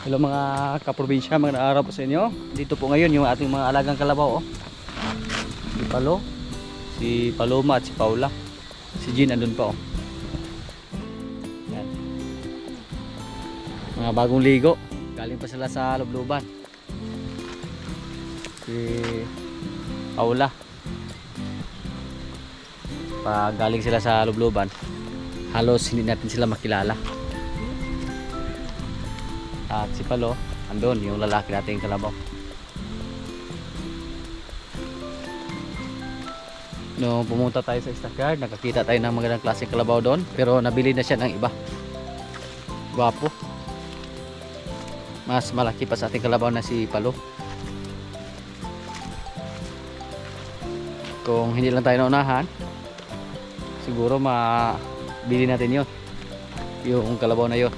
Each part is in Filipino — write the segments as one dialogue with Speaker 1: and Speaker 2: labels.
Speaker 1: Hello mga kaprobinsya, mga araw po sa inyo. Dito po ngayon yung ating mga alagang kalabaw. Si Palo, si Paloma at si Paula. Si Jean andun pa. Yan. Mga bagong ligo. Galing pa sila sa lubluban. Si Paula. Pag galing sila sa lubluban, halos hindi natin sila makilala. At si Palo, andun, yung lalaki nating kalabaw. Nung pumunta tayo sa stockyard, nakakita tayo ng magandang klaseng kalabaw doon. Pero nabili na siya ng iba. Gwapo. Mas malaki pa sa ating kalabaw na si Palo. Kung hindi lang tayo naunahan, siguro mabili natin yun. Yung kalabaw na yun.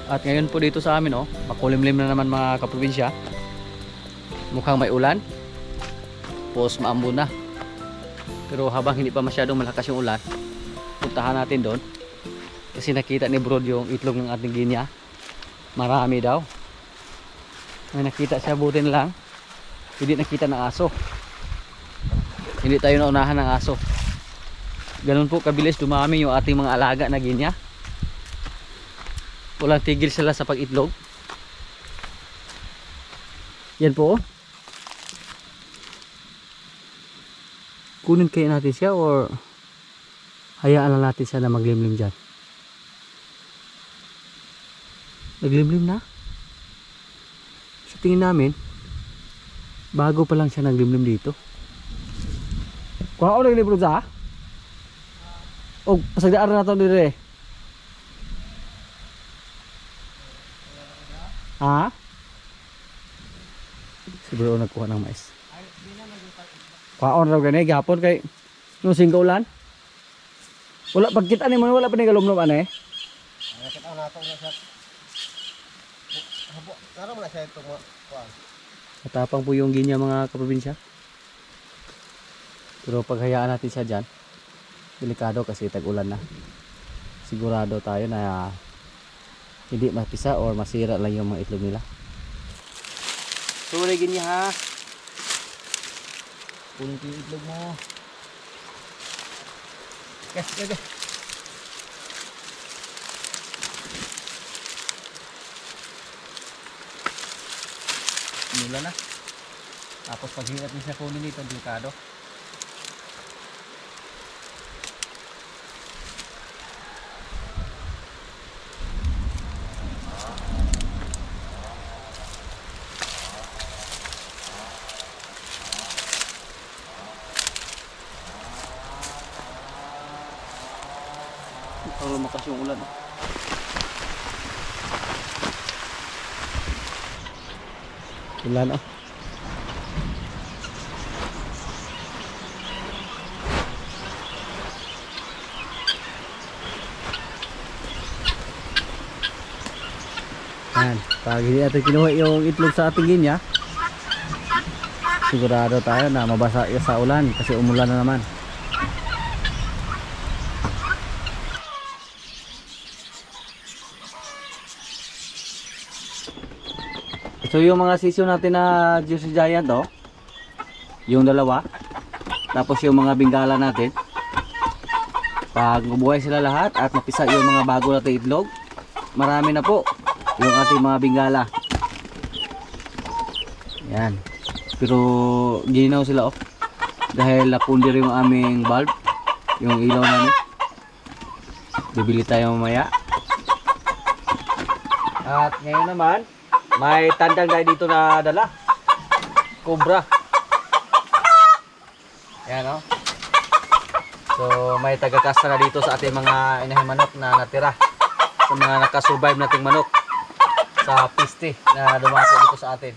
Speaker 1: At ngayon po dito sa amin, makulimlim na naman mga kaprobinsya. Mukhang may ulan. Tapos maambon na. Pero habang hindi pa masyadong malakas yung ulan, puntahan natin doon. Kasi nakita ni Brod yung itlog ng ating ginya. Marami daw. May nakita siya, buti na lang hindi nakita ng aso. Hindi tayo naunahan ng aso. Ganun po kabilis dumami yung ating mga alaga na ginya. Walang tigil sila sa pag-itlog. Yan po. Kunin kaya natin siya or hayaan lang natin siya na maglimlim dyan. Naglimlim na. Sa tingin namin, bago pa lang siya naglimlim dito. Kung ako naglimlim sa o pasagdaan na ito dire. Ha? Siguro nagkuha ng mais. Kuhaon raw gani gapon kay nung singko ulan. Wala pagkita ni man wala pa ni galumlom ane.
Speaker 2: Nakita nato na siya. Habo, karo man siya ito kuan.
Speaker 1: Matapang po yung ginya mga kaprobinsya. Pero paghayaan natin siya diyan, delikado kasi tag-ulan na. Sigurado tayo na hindi mapisa or masira lang yung mga itlog nila. Suray ganyan ha. Kunin ko yung itlog mo. Okay. Mula na. Tapos pag hirap niya kunin dito, delikado. Para lumakas yung ulan. Ulan Yan, pag hindi natin kinuha yung itlog sa ating ginya, sigurado tayo na mabasa sa ulan kasi umulan na naman. So yung mga sisyo natin na Jersey Giant yung dalawa, tapos yung mga bingala natin, pag mabuhay sila lahat at mapisa yung mga bago natin itlog, marami na po yung ating mga bingala. Yan, pero ginaw sila dahil napundir yung aming bulb, yung ilaw namin. Bibili tayo mamaya. At ngayon naman may tandang tayo dito na dala. Cobra. Ayan So may taga-kasta na dito sa ating mga inahing manok na natira. Sa mga nakasurvive nating manok sa piste na dumapo dito sa atin.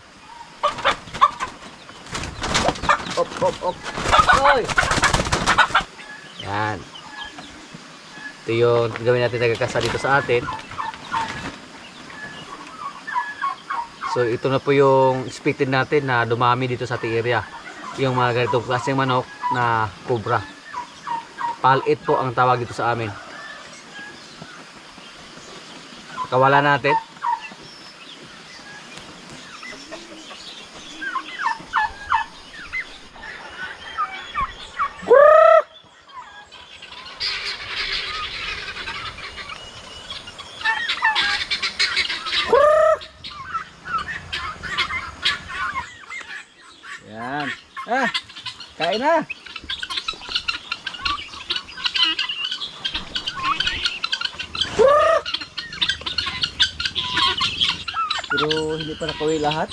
Speaker 1: Op. Oy! Yan. Ito yung gawin natin taga-kasta dito sa atin. So ito na po yung expected natin na dumami dito sa ating area. Yung mga ganitong klaseng manok na cobra. Palit po ang tawag dito sa amin. kawalan natin. Yan. Kain na. Pero hindi pa nakauwi lahat.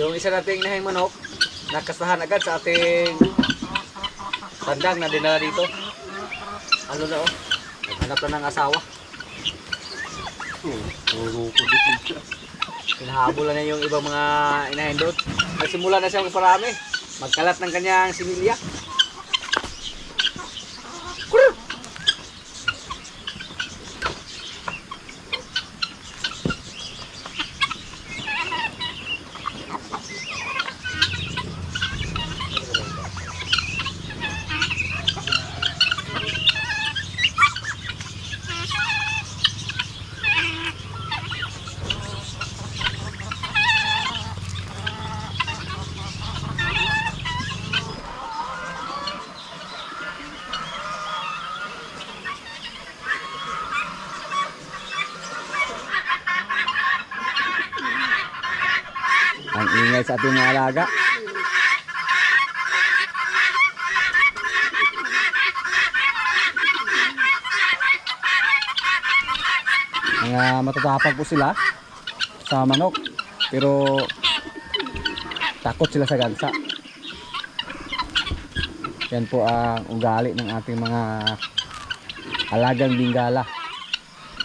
Speaker 1: Yung isa nating inahing manok, nakasahan agad sa ating tandang na dinala dito. Ano na oh, naghanap na ng asawa. Pinahabol na yung ibang mga inahin doon. Nagsimula na siya magparami, magkalat ng kanyang similya. Ang ingay sa ating mga alaga. Mga matatapag po sila sa manok, pero takot sila sa gansa. Yan po ang ugali ng ating mga alagang Bengala.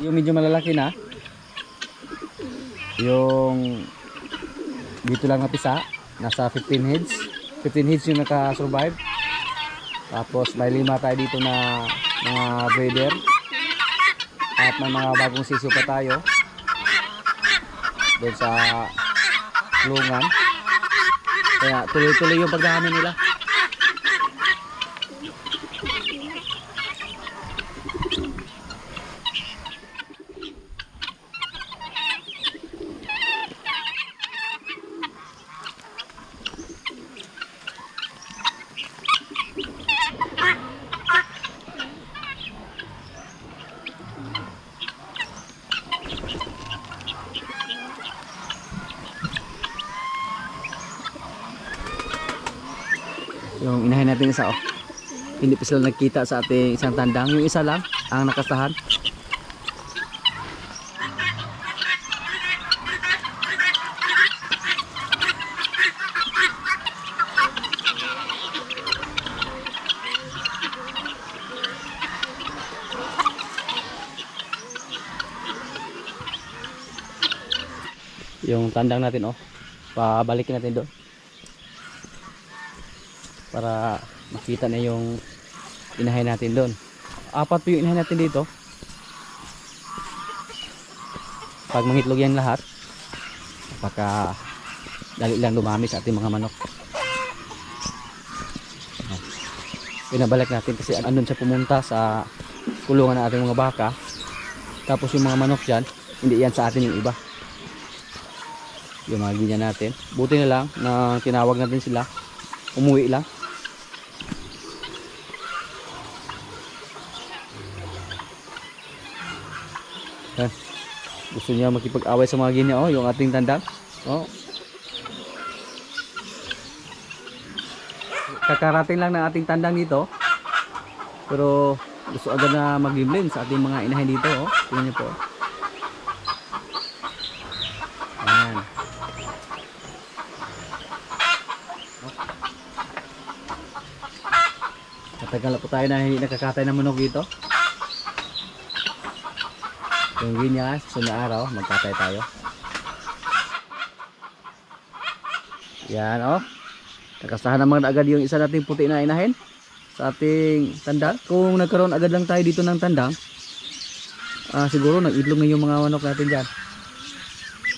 Speaker 1: Yung medyo malalaki na, yung dito lang napisa, nasa 15 heads. 15 heads yung naka-survive. Tapos may 5 tayo dito na mga breeder. At may mga bagong sisiyo pa tayo doon sa lungan. Kaya tuloy-tuloy yung pagdami nila. Yung inahin natin isa oh. Hindi pa sila nagkita sa ating isang tandang. Yung isa lang ang nakasahan. Yung tandang natin oh. Pabalikin natin doon. Para makita na yung inahin natin doon. 4 po yung inahin natin dito. Pag mangitlog yan lahat, baka dali lang dumami sa ating mga manok. Pinabalik natin kasi andun siya pumunta sa kulungan ng ating mga baka. Tapos yung mga manok dyan, hindi yan sa atin yung iba. Yung mga ganyan natin. Buti na lang na tinawag natin sila. Umuwi lang. Gusto niya makipag-away sa mga ganyan oh, yung ating tandang. Oh. Kakarating lang ng ating tandang dito. Pero gusto agad na maglimlim sa ating mga inahin dito oh. Tingnan niyo po. Ayan. Matagal na po tayo na hindi nakakatay ng manok dito. Yung ganyan, susunod na araw, magkatay tayo. Yan oh. Nakasahan naman agad yung isa nating puti na inahin sa ating tandang. Kung nagkaroon agad lang tayo dito ng tandang, siguro nag-itlog na yung mga manok natin dyan.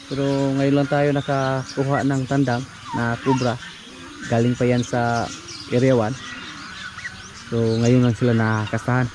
Speaker 1: Pero ngayon lang tayo nakakuha ng tandang na kubra. Galing pa yan sa Area 1. So ngayon lang sila nakasahan.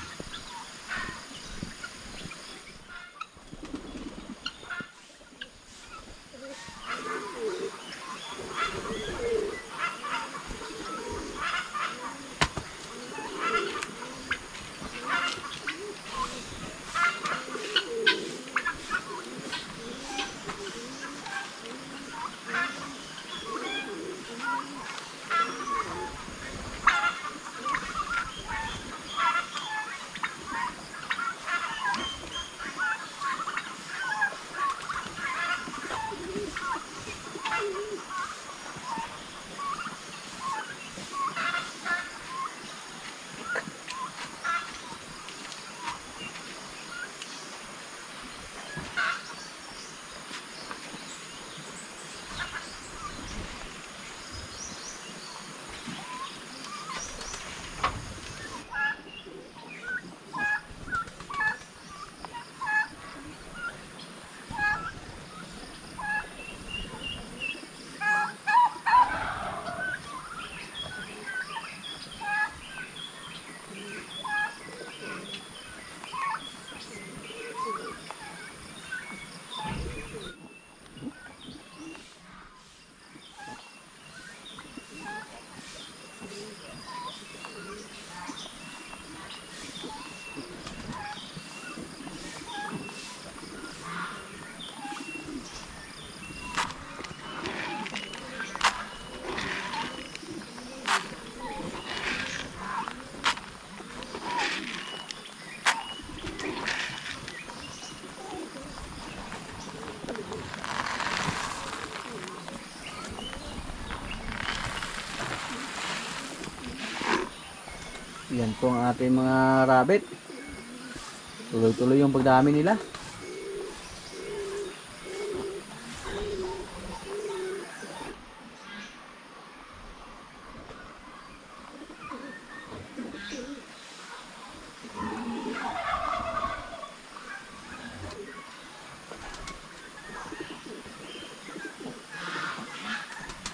Speaker 1: Yan po ang ating mga rabbit. Tuloy-tuloy yung pagdami nila.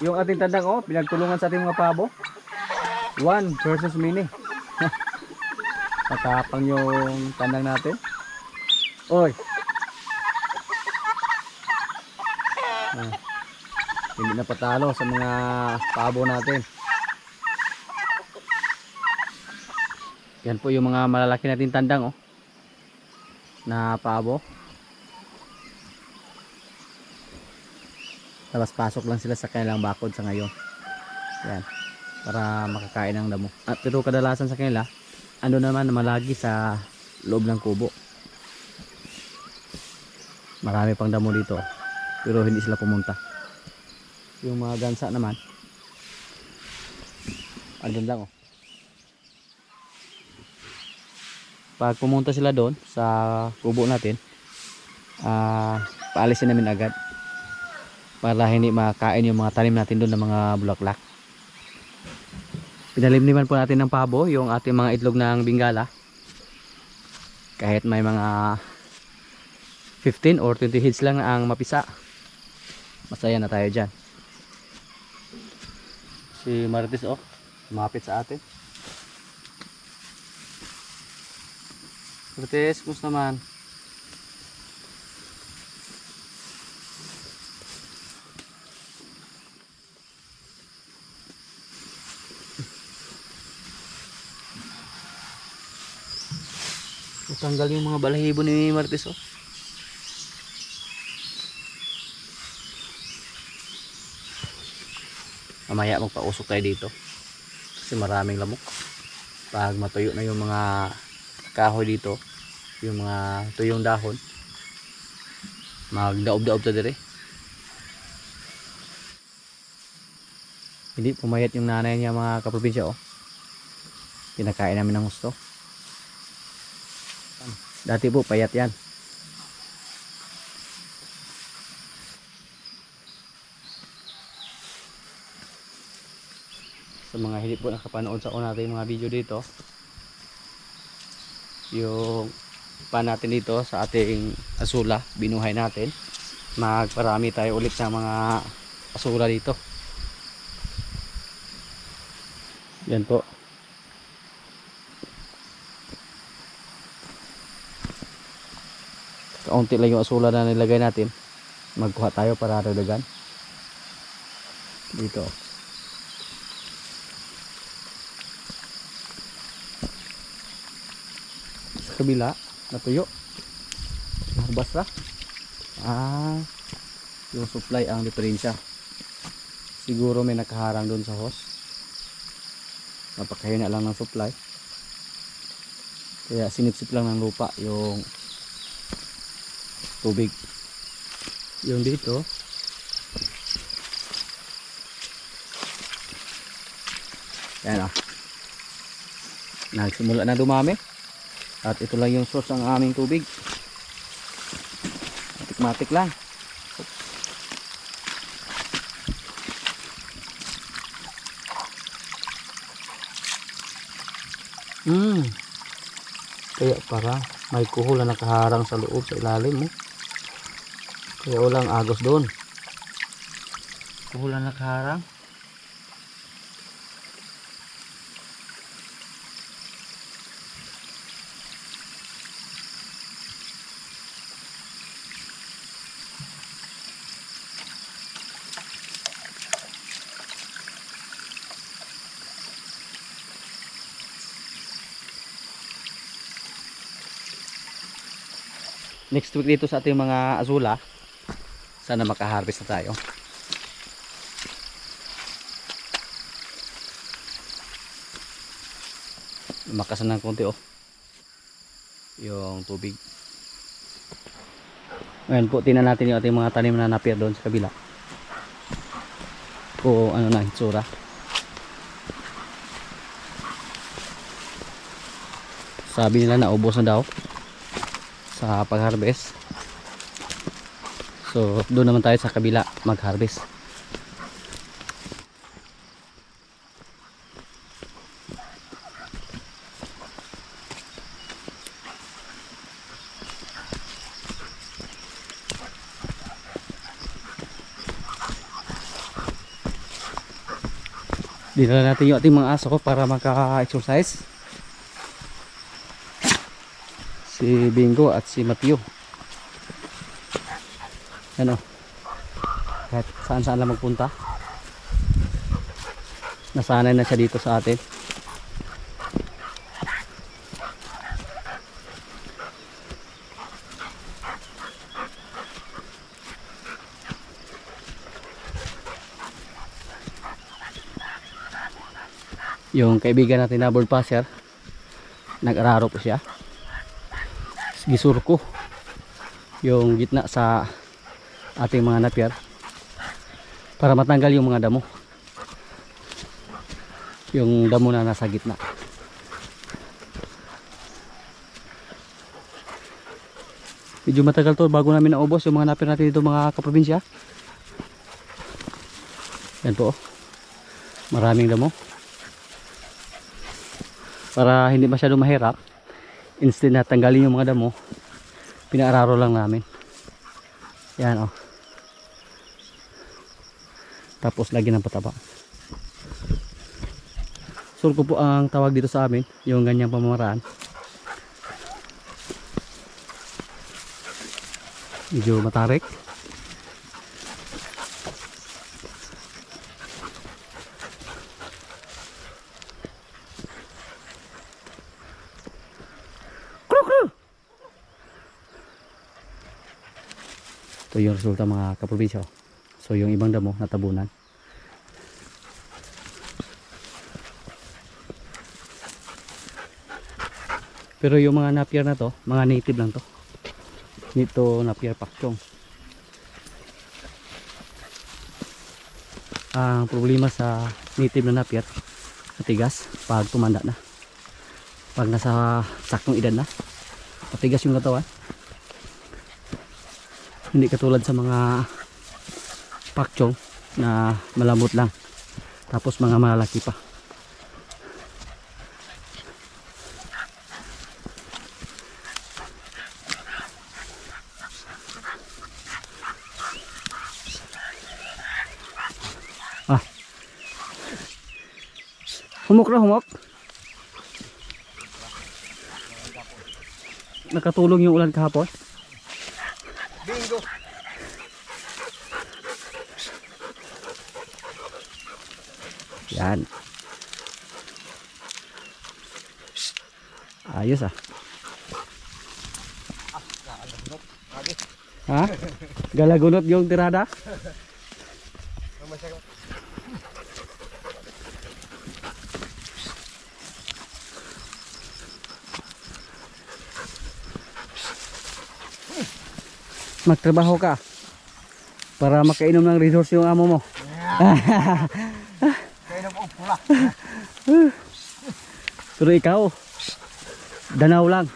Speaker 1: Yung ating tandang oh, pinagtulungan sa ating mga pabo. 1 versus mini. Matapang yung tandang natin. Oy. Hindi na patalo sa mga pabo natin. Yan po yung mga malalaki natin tandang oh. Na pabo. Tapos pasok lang sila sa kanilang bakod sa ngayon. Yan. Para makakain ng damo. Pero kadalasan sa kanila, ano naman malagi sa loob ng kubo. Marami pang damo dito. Pero hindi sila pumunta. Yung mga gansa naman, andun lang oh. Pag pumunta sila doon sa kubo natin, paalisin namin agad. Para hindi makain yung mga tanim natin doon ng mga bulaklak. Pinalimliman po natin ng pabo yung ating mga itlog ng Bengala. Kahit may mga 15 or 20 heads lang ang mapisa, masaya na tayo dyan. Si Marites oh, lumapit sa atin. Marites, kumusta naman? Tanggal yung mga balahibo ni Marites oh. Mamaya magpausok tayo dito kasi maraming lamok. Pag matuyo na yung mga kahoy dito, yung mga tuyong dahon, magdaob-daob ta dire. Hindi pumayat yung nanay niya mga kaprobinsya oh. Pinakain namin ng gusto. Dati po payat yan. sa mga hindi po nakapanood sa una nating mga video dito, yung pan natin dito sa ating asula, binuhay natin, magparami tayo ulit ng mga asula dito. Yan po. Kaunti lang yung asula na nilagay natin, magkuha tayo para dagdagan dito. Sa kabila natuyo, basta yung supply ang diferensya. Siguro may nakaharang doon sa hose, napakahina lang ng supply, kaya sinipsip lang ng lupa yung tubig. Yung dito yan nagsimula na dumami, at ito lang yung source ng aming tubig. Matik lang. Kaya para may kuhol na nakaharang sa loob, sa ilalim mo. Kaya walang agos doon. Kuhol na nakaharang. Next week dito sa ating mga azula, sana makaharvest na tayo. Makasan ng konti yung tubig. Ngayon po tingnan natin yung ating mga tanim na napier doon sa kabila, kung ano na hitsura. Sabi nila naubos na daw sa pag-harvest. So doon naman tayo sa kabila mag-harvest. Dinala natin yung ating mga aso para maka-exercise. Si Bingo at si Matthew. Ano? Kahit saan-saan lang magpunta, nasanay na siya dito sa atin. Yung kaibigan natin na bird passer, nag-araro po siya. Gisurko yung gitna sa ating mga napier para matanggal yung mga damo, yung damo na nasa gitna. Medyo matagal to bago namin naubos yung mga napier natin dito mga kaprobinsya. Yan po, maraming damo. Para hindi masyadong mahirap, instead na tanggalin yung mga damo, pinaararo lang namin. Yan tapos lagyan ng pataba. Surko po ang tawag dito sa amin, yung ganyang pamamaraan. Medyo matarik. Ito yung resulta mga kaprobinsya. So yung ibang damo natabunan. Pero yung mga napier na to, mga native lang to. Nito napier pakchong. Ang problema sa native na napier, matigas pag tumanda na. Pag nasa saktong edad na, matigas yung katawan. Hindi katulad sa mga pakchong na malambot lang, tapos mga malalaki pa. Humok na humok. Nakatulong yung ulan kahapon.
Speaker 2: Bingo.
Speaker 1: Yan. Ayos ah. Ha? Galagunot yung tirada? Magtrabaho ka para makainom ng resource yung amo mo.
Speaker 2: Kaya na po pula.
Speaker 1: Pero ikaw, danaw lang.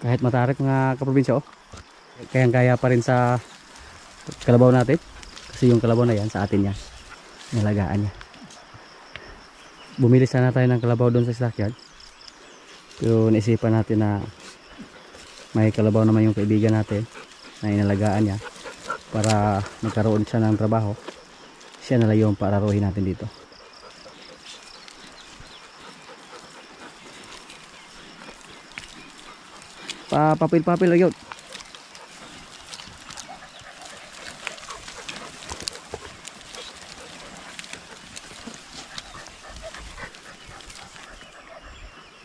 Speaker 1: Kahit matarik mga kaprobinsya, oh, kayang-kaya pa rin sa kalabaw natin. Kasi yung kalabaw na yan, sa atin yan. Nalagaan niya. Bumili sana tayo ng kalabaw doon sa stockyard. Pero naisipan natin na may kalabaw naman yung kaibigan natin na inalagaan niya. Para magkaroon siya ng trabaho, siya na lang yung pararuhin natin dito. Papil-papil lang yun.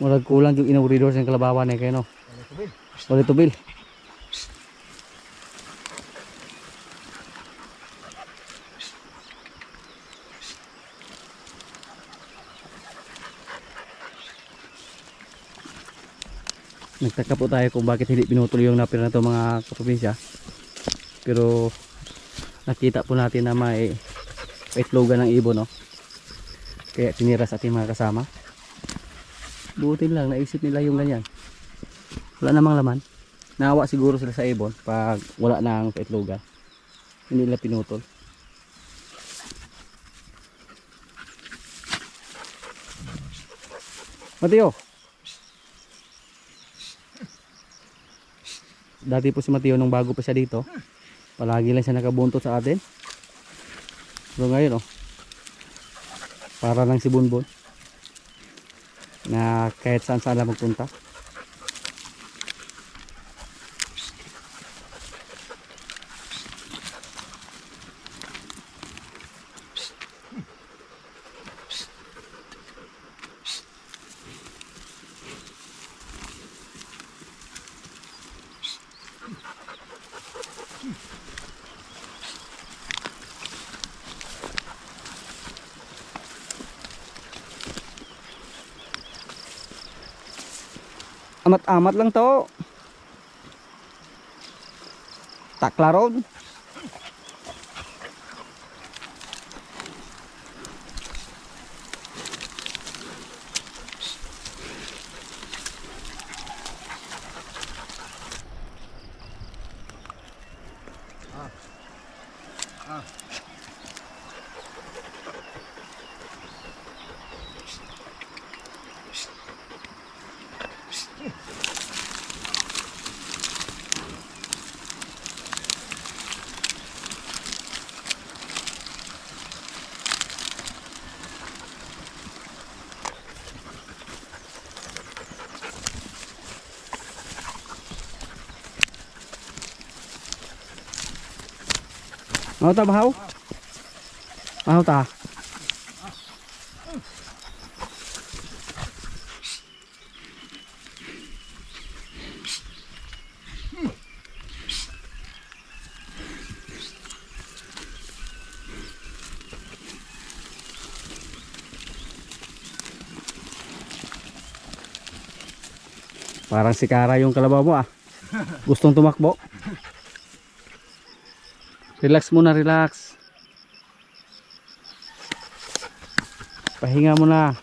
Speaker 1: Walang kulang yung inuridor sa kalabawan eh kayo no. Wala tubil. Nagtaka po tayo kung bakit hindi pinutol yung napir na ito mga kaprobinsya. Pero nakita po natin na may itlogan ng ibon, no? Kaya tinira sa ating mga kasama. Buti lang, naisip nila yung ganyan. Wala namang laman. Naawa siguro sila sa ibon pag wala nang itlogan. Hindi nila pinutol. Mateo! Dati po si Mateo nung bago pa siya dito, palagi lang siya nakabuntot sa atin. Pero ngayon, oh, para lang si Bunbon na kahit saan saan lang magpunta. Amat-amat lang to. Takla ron. Mau ta bahaw? Bahaw ta. Parang si Kara yung kalabaw mo ah. Gustong tumakbo. Relax muna, relax. Pahinga muna.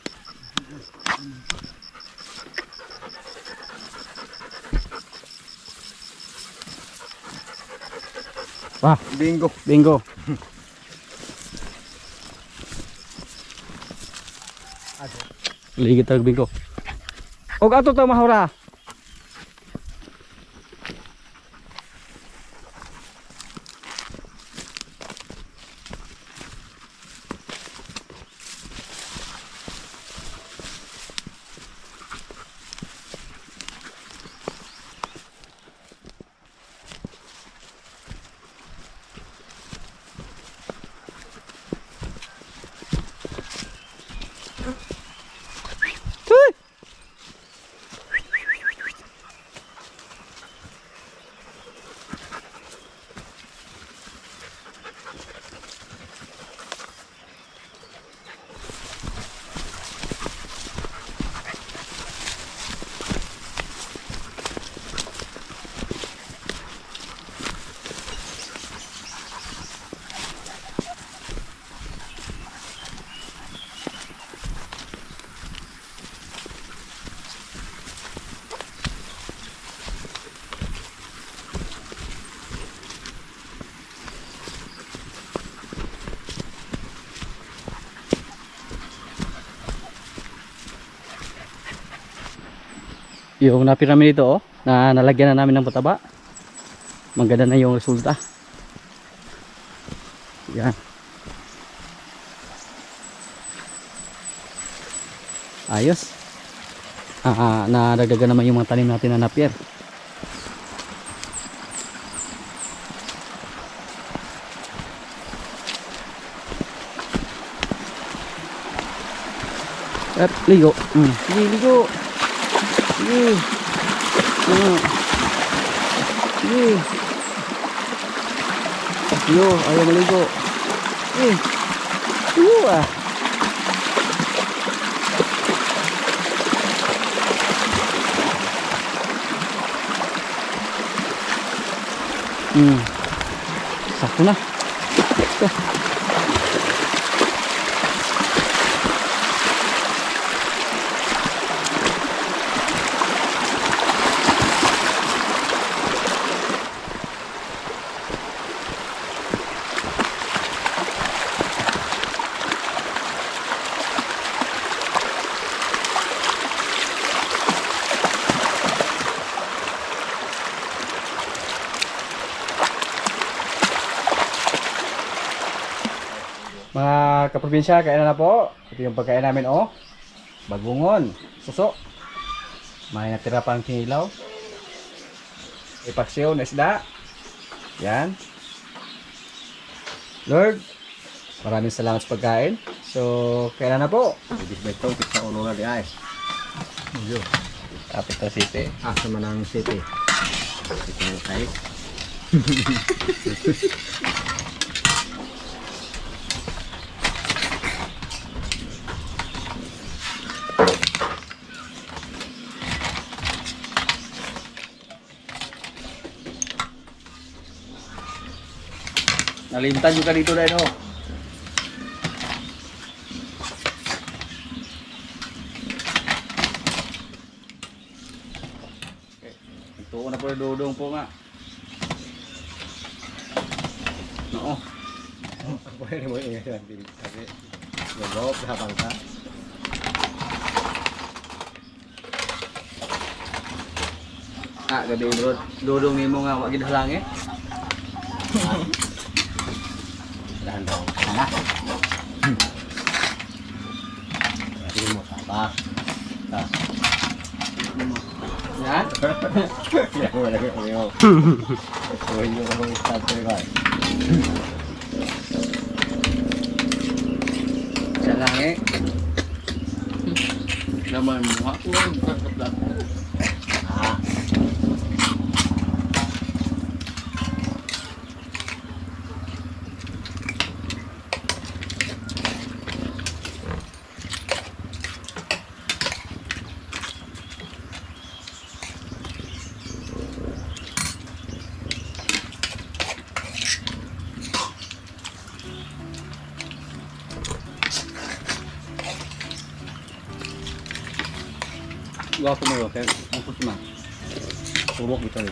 Speaker 1: Wah,
Speaker 2: Bingo.
Speaker 1: bingo. Ligit tag bingko. Og ato ta mahura. Yung napirami dito oh, na nalagyan na namin ng pataba. Maganda na yung resulta. Yan. Ayos. Nadagdagan naman yung mga tanim natin na napier. Ligo. Sige, ligo. Sige. Sige. Yo, ayaw maligo. Yo ah. Sakto na. Mga kaprobinsya, kain na po. Ito yung pagkain namin oh. Bagungon, suso. May natira pang kinilaw. Ipaksiw na isda. Yan. Lord, maraming salamat sa pagkain. So, kain na po.
Speaker 2: Ibig ba ito? Kita ulo na di ay. Yo.
Speaker 1: Capital City.
Speaker 2: Asa man ang city. Ito yung kahit.
Speaker 1: Nalimtan juga dito dahil oh. Ito na po dudong po nga. Oo.
Speaker 2: Pwede mo yung sabi. Nagawap na bangka.
Speaker 1: Gabi dudong nimo nga wag gidalang eh.
Speaker 2: Dahan daw. Hala. Sige mo pa.
Speaker 1: Yan.
Speaker 2: Ya mo lagi mo. So yung akong start ko.
Speaker 1: Siya lang eh. Naman mo ako kakaplat. Gua mo yo, kaya angkot man.
Speaker 2: Turok ito ni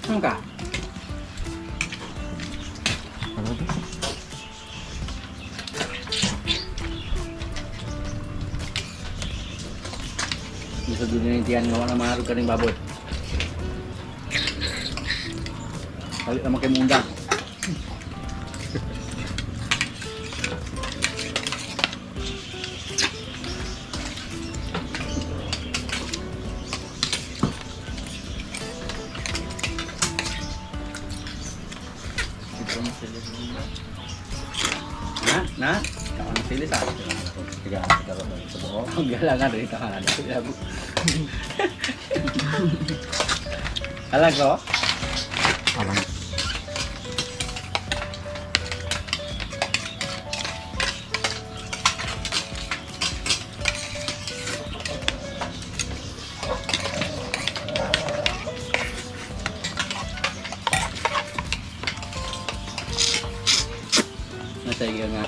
Speaker 1: Saan ka?
Speaker 2: Ano to?
Speaker 1: Gusto din yung tiyan nga na maharog ka ng baboy. Balik naman kayo munda. Na? Kaka ng sili sa akin.
Speaker 2: Tiga ro sa buo.
Speaker 1: Ang galangan rin ka na. Alag ko?
Speaker 2: Alam.
Speaker 1: Nasa iyo nga.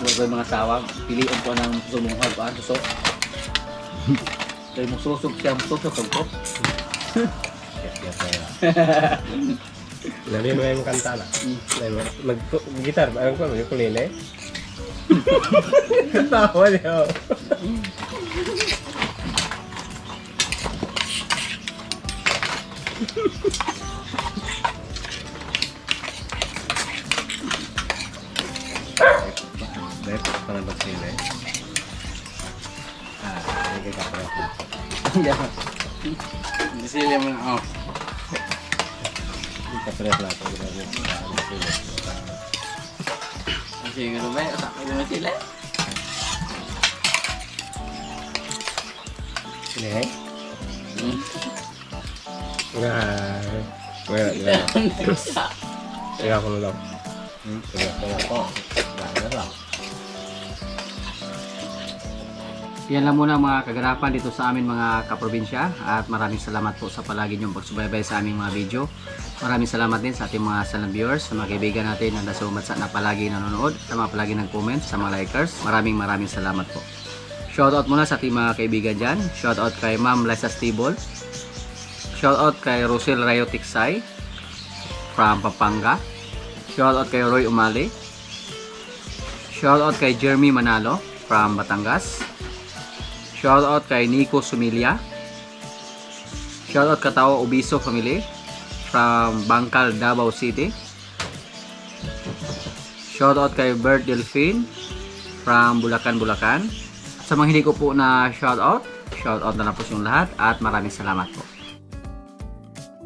Speaker 1: Huwag ko yung mga sawag. Piliin ko ng sumungkag ko ang susok. Dahil mo susog siya, susog ko.
Speaker 2: Lali mo yung kanta na. Mag-gitar, alam ko, mag-ukulele. Tawa niya. Bep, para magsili. Ini kayak apa?
Speaker 1: Di sili mo na.
Speaker 2: Kapres lah tuh sebenarnya.
Speaker 1: Kasi nga naman, atake naman sila.
Speaker 2: Ini hai. Enggak. Enggak perlu dong. Enggak kok. Enggak lah.
Speaker 1: Yan lang muna mga kaganapan dito sa amin mga kaprobinsya at maraming salamat po sa palagi niyong pagsubaybay sa aming mga video. Maraming salamat din sa ating mga silent viewers, sa mga kaibigan natin na nasumatsa na palagi nanonood, sa mga palagi nag-comment, sa mga likers. Maraming salamat po. Shoutout muna sa ating mga kaibigan dyan. Shoutout kay Ma'am Liza Stibol. Shoutout kay Rosel Rayo Tiksay from Pampanga. Shoutout kay Roy Umali. Shoutout kay Jeremy Manalo from Batangas. Shoutout kay Nico Sumilia. Shoutout Katao Ubiso Family from Bangkal, Davao City. Shoutout kay Bert Delphine from Bulacan, Bulacan. Sa mga hindi ko po na shoutout na lang po yung lahat at maraming salamat po.